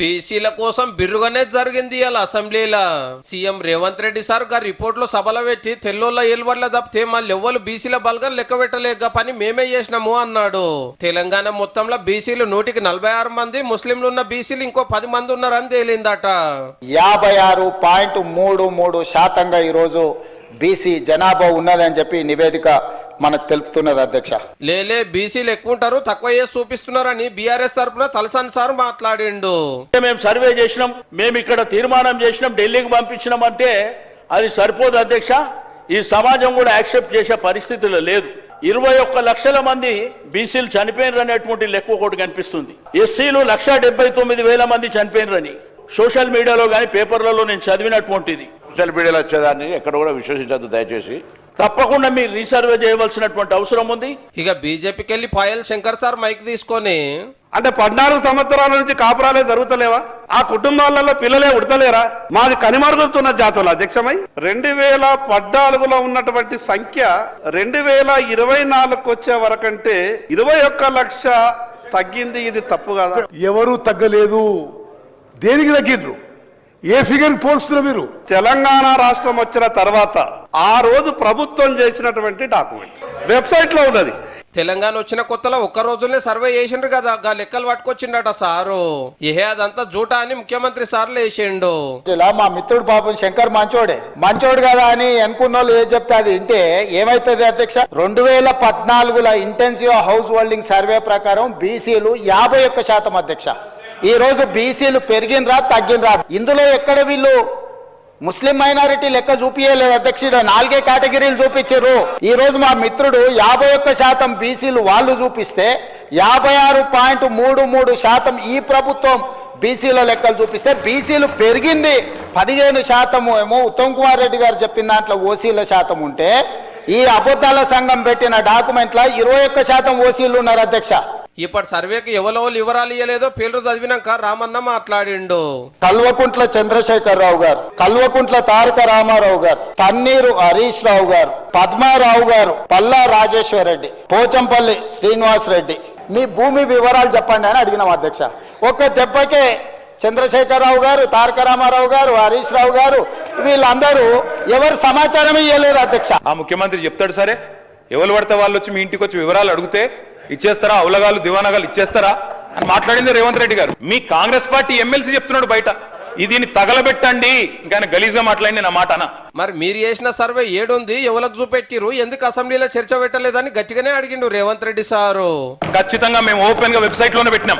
బీసీల కోసం బిర్రుగానే జరిగింది అలా అసెంబ్లీలో సీఎం రేవంత్ రెడ్డి సార్ గారి రిపోర్ట్ లో సభలో పెట్టి తెల్లోళ్ళ ఏలువర్ల తప్పితే మళ్ళీ ఎవ్వరు బీసీల బలగం లెక్క పెట్టలేక పని మేమే చేసినాము అన్నాడు. తెలంగాణ మొత్తంలో బీసీలు 146 మంది, ముస్లింలు ఉన్న బీసీలు ఇంకో 10 మంది ఉన్నారని తేలిందట. 56.33% ఈరోజు బీసీ జనాభా ఉన్నదని చెప్పి నివేదిక మనకు తెలుపుతున్నది అధ్యక్ష. లేలే బీసీలు ఎక్కువ ఉంటారు, తక్కువ చేసి చూపిస్తున్నారని బీఆర్ఎస్ తరఫున తలసాని సార్ మాట్లాడిండు. మేము సర్వే చేసినాం, మేము ఇక్కడ తీర్మానం చేసినాం, ఢిల్లీకి పంపించినాం అంటే అది సరిపోదు అధ్యక్ష. ఈ సమాజం కూడా యాక్సెప్ట్ చేసే పరిస్థితులు లేదు. 21 లక్షల మంది బీసీలు చనిపోయినరు అనేటువంటి లెక్క ఒకటి కనిపిస్తుంది. ఎస్సీలు 1,79,000 మంది చనిపోయినరని సోషల్ మీడియాలో కానీ పేపర్లలో నేను చదివినటువంటిది. సోషల్ మీడియాలో వచ్చేదాన్ని ఎక్కడ కూడా విశ్వసించద్దు దయచేసి. తప్పకుండా మీరు రీసర్వే చేయవలసినటువంటి అవసరం ఉంది. ఇక బీజేపీకి వెళ్ళి పాయల్ శంకర్ సార్ మైక్ తీసుకొని అంటే 14 సంవత్సరాల నుంచి కాపురాలే జరుగుతలేవా? ఆ కుటుంబాలలో పిల్లలే ఉడతలేరా? మాది కనిమరుగుతున్న జాతుల అధ్యక్షమై 2014లో ఉన్నటువంటి సంఖ్య 2024 వచ్చే వరకంటే 21 లక్ష తగ్గింది. ఇది తప్పు కదా? ఎవరు తగ్గలేదు. దేనికి తగ్గిండ్రు? ఏ ఫిగర్ పోల్స్తున్నారు మీరు? తెలంగాణ రాష్ట్రం వచ్చిన తర్వాత ఆ రోజు ప్రభుత్వం చేసినటువంటి డాక్యుమెంట్ వెబ్సైట్ లో ఉన్నది. తెలంగాణ వచ్చిన కొత్తలో ఒక్క రోజునే సర్వే చేసిండ్రు కదా, గా లెక్కలు పట్టుకొచ్చిండట సారు. అదంతా జూటా అని ముఖ్యమంత్రి సార్లు వేసిండు. ఇలా మా మిత్రుడు పాపం శంకర్ మంచోడు కదా అని అనుకున్న వాళ్ళు ఏది చెప్తే అది వింటే ఏమైతుంది అధ్యక్ష? 2014లో ఇంటెన్సివ్ హౌస్ హోల్డింగ్ సర్వే ప్రకారం బీసీలు 51% అధ్యక్ష. ఈ రోజు బీసీలు పెరిగినరా తగ్గినరా? ఇందులో ఎక్కడ వీళ్ళు ముస్లిం మైనారిటీ లెక్క చూపించలేదు అధ్యక్షుడు. 4 కేటగిరీలు చూపించారు. ఈ రోజు మా మిత్రుడు 51% బీసీలు వాళ్ళు చూపిస్తే 56.33% ఈ ప్రభుత్వం బీసీల లెక్కలు చూపిస్తే బీసీలు పెరిగింది 15% ఏమో ఉత్తమ్ కుమార్ రెడ్డి గారు చెప్పిన దాంట్లో ఓసీల శాతం ఉంటే ఈ అబద్ధాల సంఘం పెట్టిన డాక్యుమెంట్లో 21% ఓసీలు ఉన్నారు అధ్యక్ష. ఇప్పటి సర్వేకి ఎవరెవరు వివరాలు ఇవ్వలేదో పేర్లు చదివినాక రామన్న మాట్లాడిండు. కల్వకుంట్ల చంద్రశేఖరరావు గారు, కల్వకుంట్ల తారక రామారావు గారు, తన్నీరు హరీష్ రావు గారు, పద్మారావు గారు, పల్లా రాజేశ్వర రెడ్డి, పోచంపల్లి శ్రీనివాస్ రెడ్డి, మీ భూమి వివరాలు చెప్పండి అని అడిగినాం అధ్యక్ష. ఒక్క దెబ్బకే చంద్రశేఖరరావు గారు, తారక రామారావు గారు, హరీష్ రావు గారు వీళ్ళందరూ ఎవరు సమాచారం ఇవ్వలేరు అధ్యక్ష. ఆ ముఖ్యమంత్రి చెప్తాడు, సరే ఎవరు పడితే వాళ్ళు వచ్చి మీ ఇంటికి వచ్చి వివరాలు అడిగితే ఇచ్చేస్తారా? అవులగాలు దివానగాలు ఇచ్చేస్తారా అని మాట్లాడింది రేవంత్ రెడ్డి గారు. మీ కాంగ్రెస్ పార్టీ ఎమ్మెల్సీ చెప్తున్నాడు బయట, దీన్ని తగలబెట్టండి ఇంకా గలీజ్గా మాట్లాడింది నా మాట అన్న. మరి మీరు చేసిన సర్వే ఏడుంది, ఎవరికి చూపెట్టిరు, ఎందుకు అసెంబ్లీలో చర్చ పెట్టలేదని గట్టిగానే అడిగిండు రేవంత్ రెడ్డి సారు. ఖచ్చితంగా మేము ఓపెన్ గా వెబ్సైట్ లోనే పెట్టినాం.